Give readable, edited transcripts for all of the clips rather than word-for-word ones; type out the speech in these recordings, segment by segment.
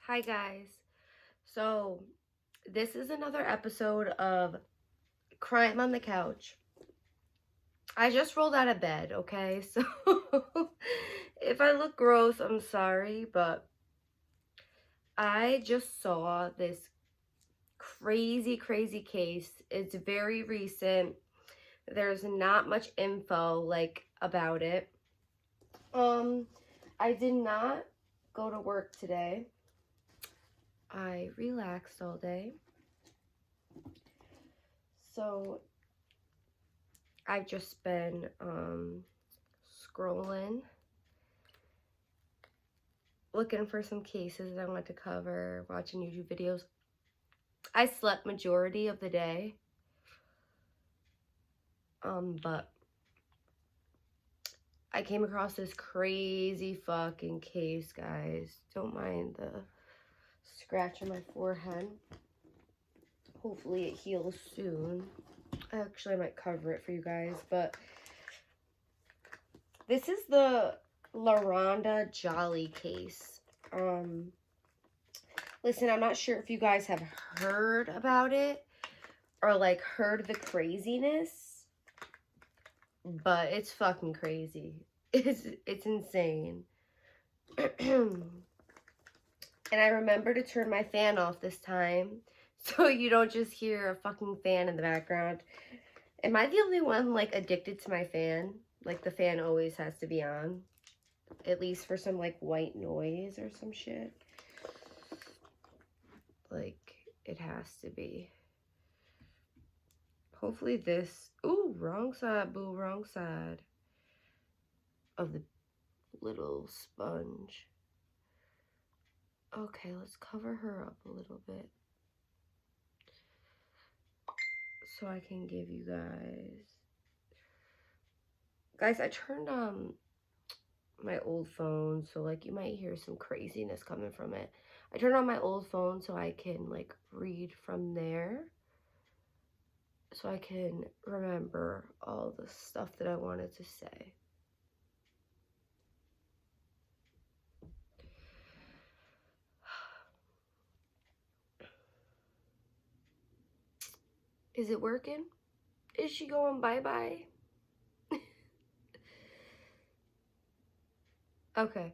Hi guys. So this is another episode of Crime on the Couch. I just rolled out of bed, okay? So if I look gross, I'm sorry, but I just saw this crazy case. It's very recent. There's not much info about it. I did not go to work today. I relaxed all day. So I've just been scrolling, looking for some cases that I want to cover, watching YouTube videos. I slept majority of the day, but I came across this crazy fucking case, guys. Don't mind the scratch on my forehead. Hopefully it heals soon. Actually, I might cover it for you guys, but this is the Loronda Jolly case. Listen, I'm not sure if you guys have heard about it or heard the craziness, but it's fucking crazy. It's insane. And I remember to turn my fan off this time so you don't just hear a fucking fan in the background. Am I the only one addicted to my fan? The fan always has to be on, at least for some white noise or some shit. It has to be. Hopefully this, ooh, wrong side, boo, wrong side of the little sponge. Okay, let's cover her up a little bit so I can give you guys, I turned on my old phone, so you might hear some craziness coming from it. I turned on my old phone so I can read from there, so I can remember all the stuff that I wanted to say. Is it working? Is she going bye-bye? Okay.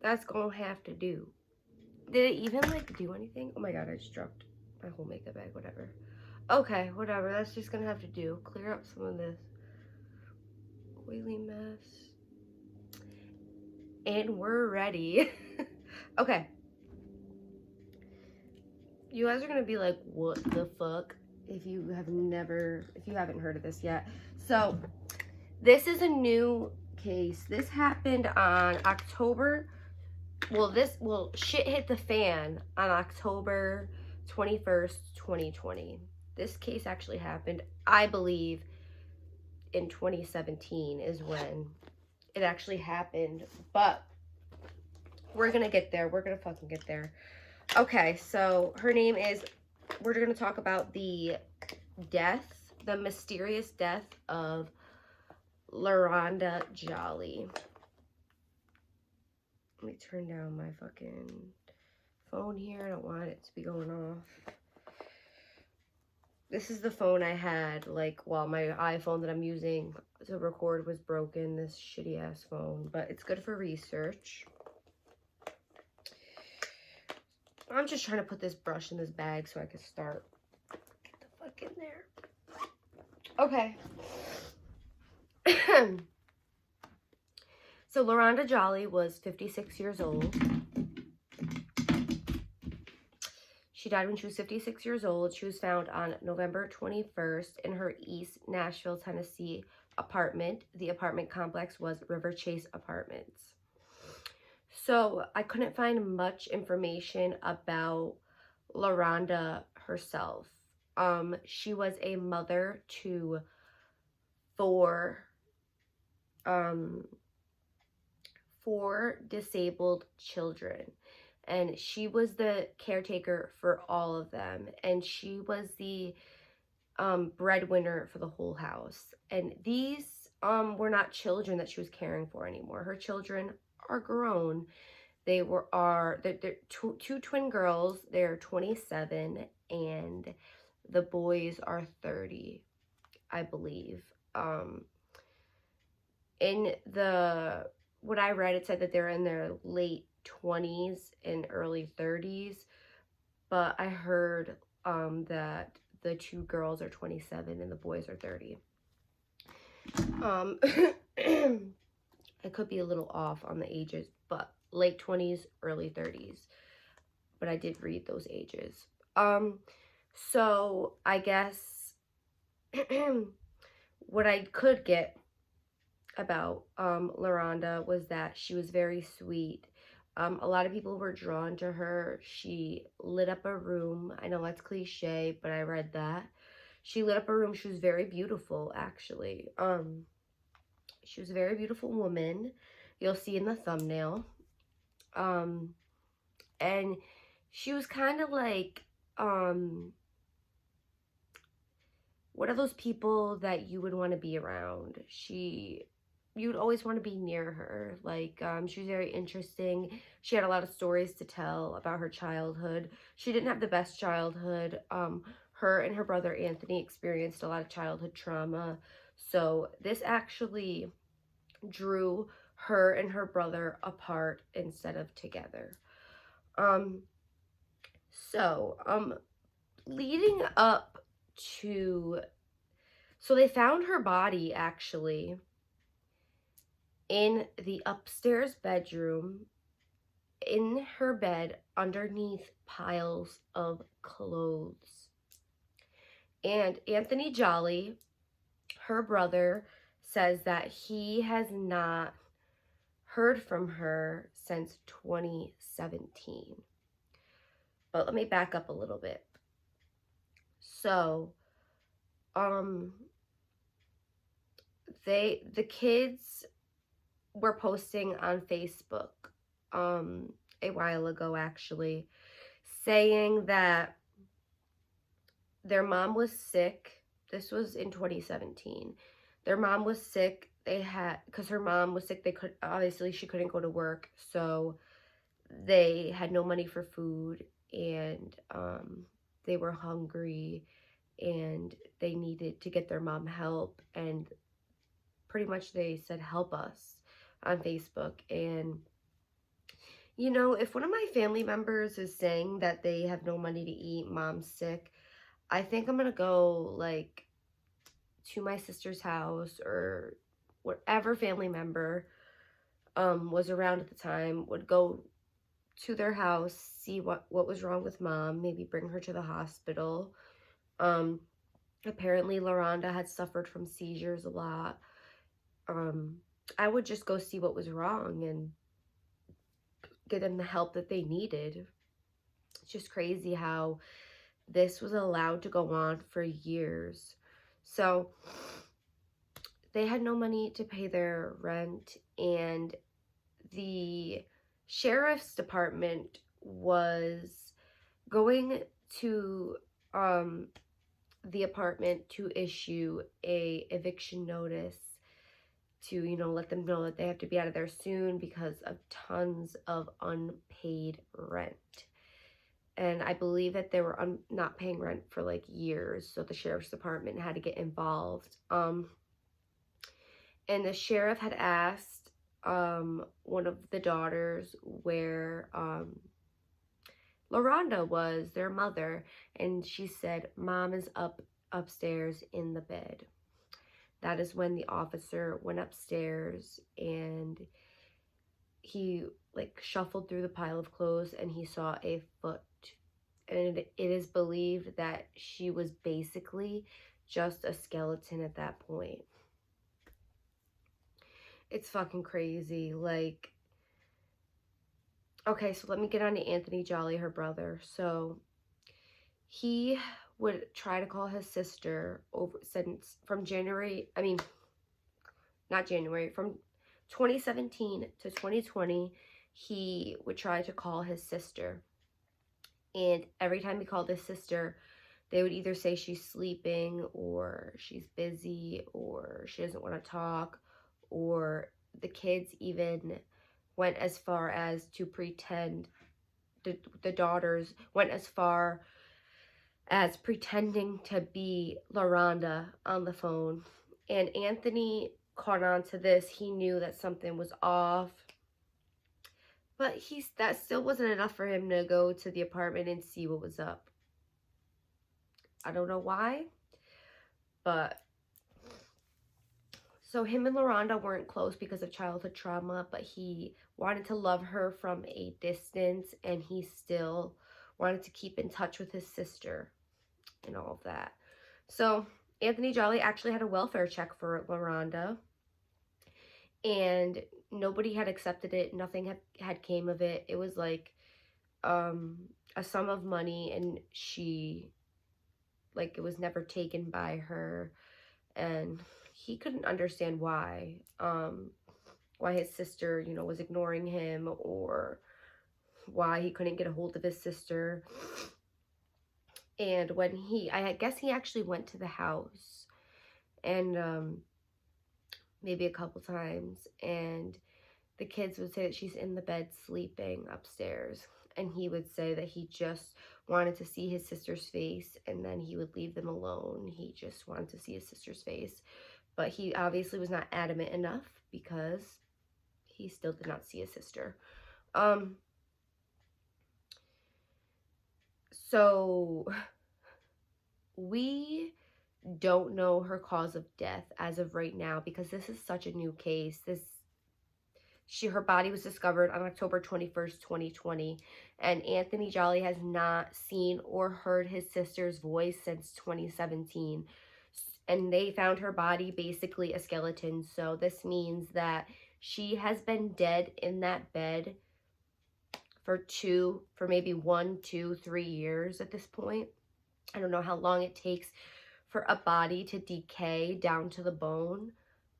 That's gonna have to do. Did it even do anything? Oh my god, I just dropped my whole makeup bag, whatever. Okay, whatever. That's just gonna have to do. Clear up some of this oily mess. And we're ready. Okay. You guys are gonna be like, what the fuck? If you haven't heard of this yet. So, this is a new case. This happened on October. Well, shit hit the fan on October 21st, 2020. This case actually happened, I believe, in 2017 is when it actually happened. But we're gonna get there. We're gonna fucking get there. Okay, so her name is, we're gonna talk about the mysterious death of Loronda Jolly. Let me turn down my fucking phone here. I don't want it to be going off. This is the phone I had, while my iPhone that I'm using to record was broken. This shitty ass phone, but it's good for research. I'm just trying to put this brush in this bag so I can start. Get the fuck in there. Okay. So Loronda Jolly was 56 years old. She died when she was 56 years old. She was found on November 21st in her East Nashville, Tennessee apartment. The apartment complex was River Chase Apartments. So I couldn't find much information about Loronda herself. She was a mother to four disabled children, and she was the caretaker for all of them, and she was the breadwinner for the whole house. And these were not children that she was caring for anymore. Her children are grown. they're two twin girls. They're 27 and the boys are 30, I believe. In what I read, it said that they're in their late 20s and early 30s, but I heard that the two girls are 27 and the boys are 30. I could be a little off on the ages, but late 20s, early 30s. But I did read those ages. So I guess what I could get about Loronda was that she was very sweet. A lot of people were drawn to her. She lit up a room. I know that's cliche, but I read that. She lit up a room. She was very beautiful, actually. She was a very beautiful woman. You'll see in the thumbnail. And she was kind of like, what are those people that you would want to be around? You'd always want to be near her. Like, she was very interesting. She had a lot of stories to tell about her childhood. She didn't have the best childhood. Her and her brother Anthony experienced a lot of childhood trauma. So this actually drew her and her brother apart instead of together. Leading up to, so they found her body actually in the upstairs bedroom, in her bed, underneath piles of clothes. And Anthony Jolly, her brother, says that he has not heard from her since 2017. But let me back up a little bit. So, the kids were posting on Facebook a while ago, actually, saying that their mom was sick. This was in 2017. Their mom was sick. Because her mom was sick, obviously she couldn't go to work, so they had no money for food, and they were hungry, and they needed to get their mom help, and pretty much they said, help us, on Facebook. And you know, if one of my family members is saying that they have no money to eat, mom's sick, I think I'm gonna go like to my sister's house, or whatever family member was around at the time, would go to their house, see what was wrong with mom, maybe bring her to the hospital. Apparently Loronda had suffered from seizures a lot. I would just go see what was wrong and get them the help that they needed. It's just crazy how this was allowed to go on for years. So they had no money to pay their rent, and the sheriff's department was going to the apartment to issue a eviction notice to, you know, let them know that they have to be out of there soon because of tons of unpaid rent. And I believe that they were not paying rent for like years, so the sheriff's department had to get involved. And the sheriff had asked one of the daughters where Loronda was, their mother, and she said, mom is upstairs in the bed. That is when the officer went upstairs, and he like shuffled through the pile of clothes, and he saw a foot. And it is believed that she was basically just a skeleton at that point. It's fucking crazy. Like, okay, so let me get on to Anthony Jolly, her brother. So he would try to call his sister from 2017 to 2020, he would try to call his sister. And every time he called his sister, they would either say she's sleeping, or she's busy, or she doesn't want to talk, or the kids even went as far as to pretend, the daughters went as far as pretending to be Loronda on the phone. And Anthony caught on to this. He knew that something was off. But that still wasn't enough for him to go to the apartment and see what was up. I don't know why. But so him and Loronda weren't close because of childhood trauma, but he wanted to love her from a distance, and he still wanted to keep in touch with his sister and all of that. So Anthony Jolly actually had a welfare check for Loronda, and nobody had accepted it. Nothing had came of it. It was like a sum of money, and it was never taken by her, and he couldn't understand why his sister, was ignoring him, or why he couldn't get a hold of his sister. And when I guess he actually went to the house, and maybe a couple times, and the kids would say that she's in the bed sleeping upstairs, and he would say that he just wanted to see his sister's face, and then he would leave them alone. He just wanted to see his sister's face, but he obviously was not adamant enough because he still did not see his sister. So we don't know her cause of death as of right now, because this is such a new case. Her body was discovered on October 21st, 2020, and Anthony Jolly has not seen or heard his sister's voice since 2017. And they found her body basically a skeleton. So this means that she has been dead in that bed for maybe 1, 2, 3 years at this point. I don't know how long it takes for a body to decay down to the bone,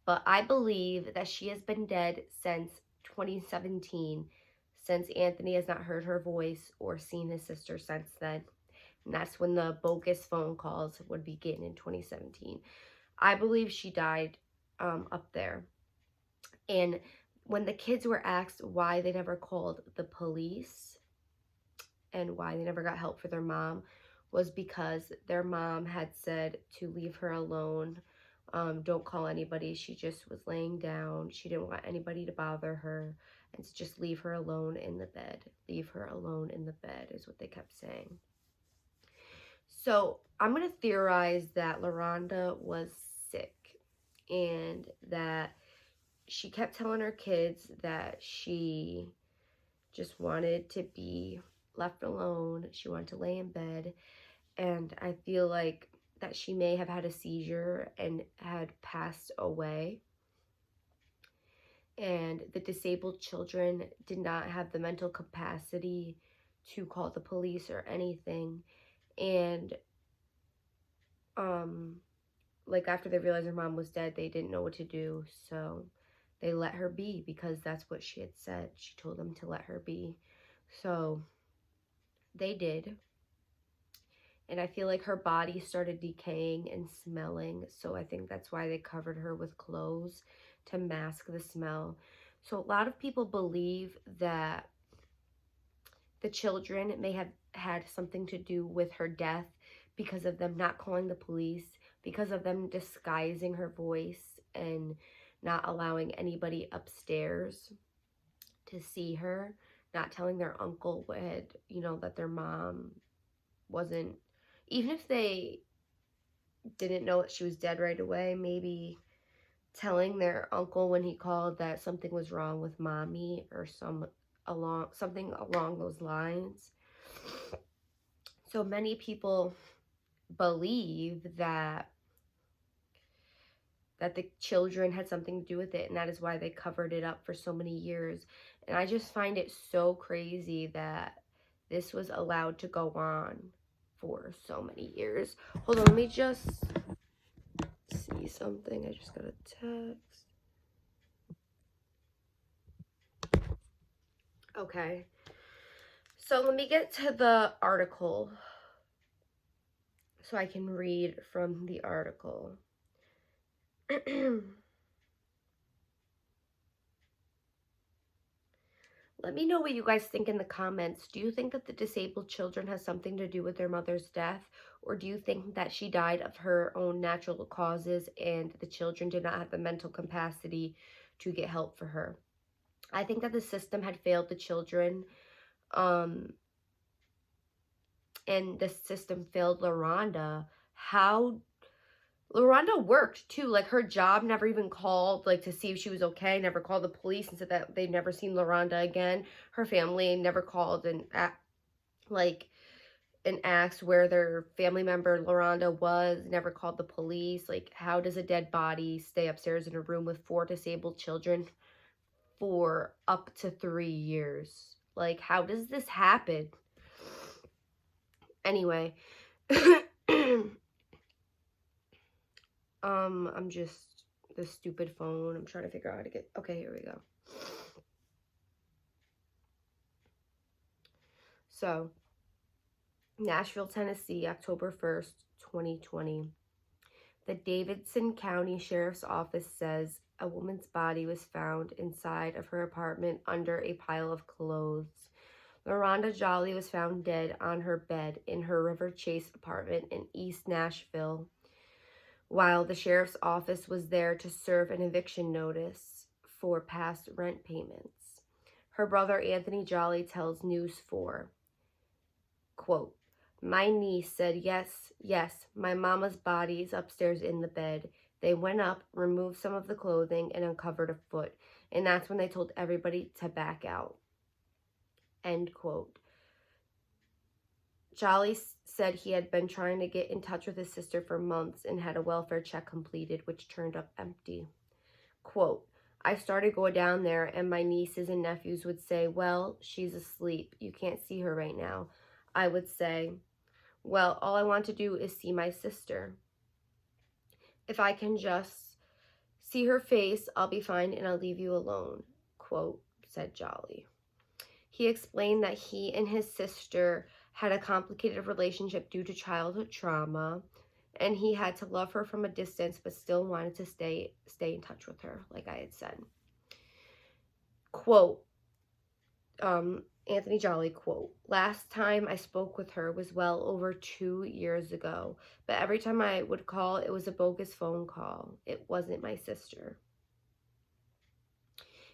but I believe that she has been dead since 2017, since Anthony has not heard her voice or seen his sister since then. And that's when the bogus phone calls would begin in 2017. I believe she died up there. And when the kids were asked why they never called the police and why they never got help for their mom, was because their mom had said to leave her alone. Don't call anybody. She just was laying down. She didn't want anybody to bother her, and to just leave her alone in the bed. Leave her alone in the bed is what they kept saying. So I'm going to theorize that Loronda was sick, and that she kept telling her kids that she just wanted to be left alone. She wanted to lay in bed. And I feel like that she may have had a seizure and had passed away. And the disabled children did not have the mental capacity to call the police or anything. And after they realized her mom was dead, they didn't know what to do. So they let her be, because that's what she had said. She told them to let her be. So they did. And I feel like her body started decaying and smelling. So I think that's why they covered her with clothes, to mask the smell. So a lot of people believe that the children may have had something to do with her death, because of them not calling the police, because of them disguising her voice and not allowing anybody upstairs to see her, not telling their uncle that their mom wasn't, even if they didn't know that she was dead right away, maybe telling their uncle when he called that something was wrong with mommy, or something along those lines. So many people believe that the children had something to do with it, and that is why they covered it up for so many years. And I just find it so crazy that this was allowed to go on for so many years. Hold on, let me just see something. I just got a text. Okay. So let me get to the article so I can read from the article. Let me know what you guys think in the comments. Do you think that the disabled children has something to do with their mother's death? Or do you think that she died of her own natural causes and the children did not have the mental capacity to get help for her? I think that the system had failed the children, and the system failed Loronda. How Loronda worked too. Like, her job never even called, like, to see if she was okay, never called the police and said that they'd never seen Loronda again. Her family never called and asked where their family member Loronda was, never called the police. Like, how does a dead body stay upstairs in a room with 4 disabled children for up to 3 years? Like, how does this happen? Anyway, I'm just, this stupid phone. I'm trying to figure out how to get, okay, here we go. So, Nashville, Tennessee, October 1st, 2020. The Davidson County Sheriff's Office says a woman's body was found inside of her apartment under a pile of clothes. Loronda Jolly was found dead on her bed in her River Chase apartment in East Nashville, while the sheriff's office was there to serve an eviction notice for past rent payments. Her brother Anthony Jolly tells News 4, quote, "My niece said, yes, my mama's body is upstairs in the bed. They went up, removed some of the clothing, and uncovered a foot. And that's when they told everybody to back out." End quote. Jolly said he had been trying to get in touch with his sister for months and had a welfare check completed, which turned up empty. Quote, "I started going down there and my nieces and nephews would say, 'Well, she's asleep. You can't see her right now.' I would say, 'Well, all I want to do is see my sister. If I can just see her face, I'll be fine and I'll leave you alone,'" quote, said Jolly. He explained that he and his sister had a complicated relationship due to childhood trauma, and he had to love her from a distance but still wanted to stay in touch with her, like I had said. Quote, Anthony Jolly, quote, "Last time I spoke with her was well over 2 years ago, but every time I would call, it was a bogus phone call. It wasn't my sister."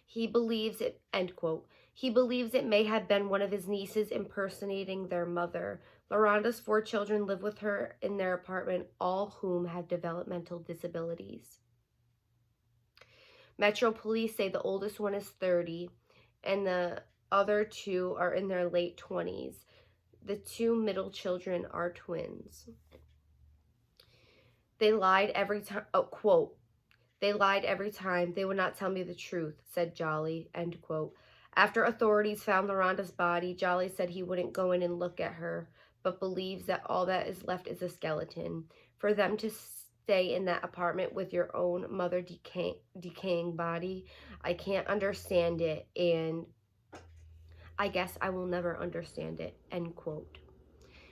He believes it, end quote. He believes it may have been one of his nieces impersonating their mother. Loronda's 4 children live with her in their apartment, all whom have developmental disabilities. Metro police say the oldest one is 30 and the other 2 are in their late 20s. The 2 middle children are twins. They lied every time, quote, "They lied every time. They would not tell me the truth," said Jolly, end quote. After authorities found Loronda's body, Jolly said he wouldn't go in and look at her, but believes that all that is left is a skeleton. For them to stay in that apartment with your own mother decaying body, I can't understand it, and I guess I will never understand it, end quote.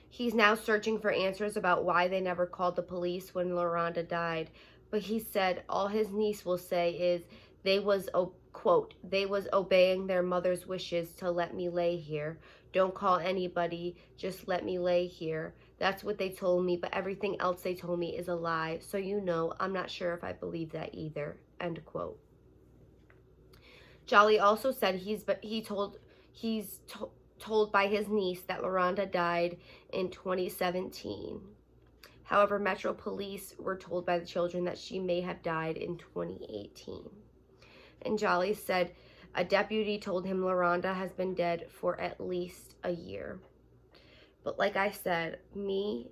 He's now searching for answers about why they never called the police when Loronda died, but he said all his niece will say is they was, quote, "They was obeying their mother's wishes to let me lay here. Don't call anybody, just let me lay here. That's what they told me, but everything else they told me is a lie. So I'm not sure if I believe that either," end quote. Jolly also said he's told by his niece that Loronda died in 2017. However, Metro police were told by the children that she may have died in 2018. And Jolly said a deputy told him Loronda has been dead for at least a year. But like I said, me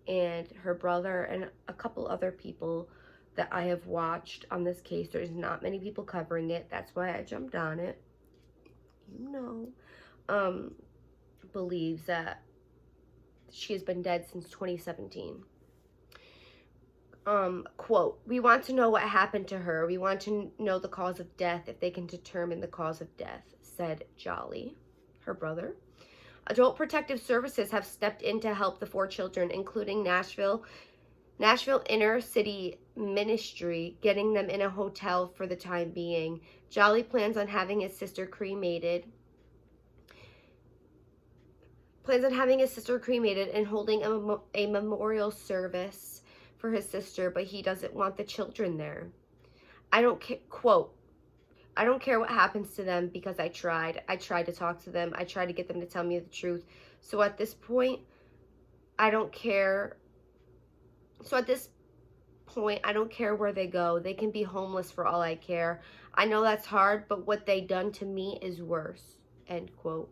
and her brother and a couple other people that I have watched on this case, there's not many people covering it. That's why I jumped on it. Believes that she has been dead since 2017. Quote, "We want to know what happened to her. We want to know the cause of death if they can determine the cause of death," said Jolly, her brother. Adult Protective Services have stepped in to help the 4 children, including Nashville Inner City Ministry, getting them in a hotel for the time being. Jolly plans on having his sister cremated plans on having his sister cremated and holding a memorial service for his sister, but he doesn't want the children there. I don't care, quote, I don't care what happens to them because I tried. I tried to talk to them. I tried to get them to tell me the truth. So at this point, I don't care. So at this point, I don't care where they go. They can be homeless for all I care. I know that's hard, but what they done to me is worse, end quote.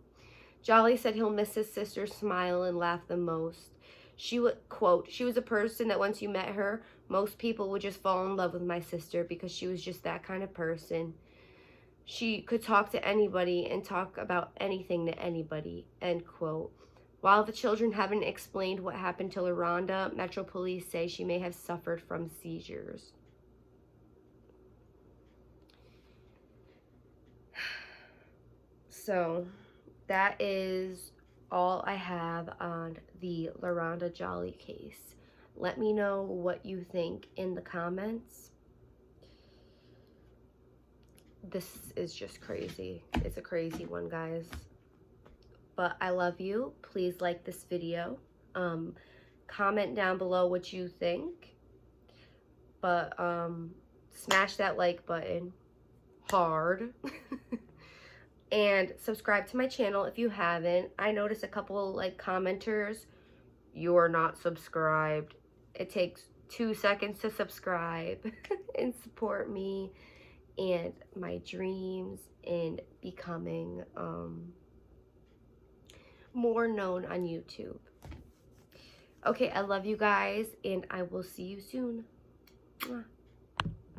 Jolly said he'll miss his sister's smile and laugh the most. She would, quote, she was a person that once you met her, most people would just fall in love with my sister because she was just that kind of person. She could talk to anybody and talk about anything to anybody, end quote. While the children haven't explained what happened to Loronda, Metro Police say she may have suffered from seizures. So that is all I have on the Loronda Jolly case. Let me know what you think in the comments. This is just crazy. It's a crazy one, guys. But I love you. Please like this video. Comment down below what you think. But smash that like button hard. And subscribe to my channel if you haven't. I noticed a couple like commenters, you're not subscribed. It takes 2 seconds to subscribe and support me and my dreams and becoming more known on YouTube. Okay, I love you guys, and I will see you soon. Mwah.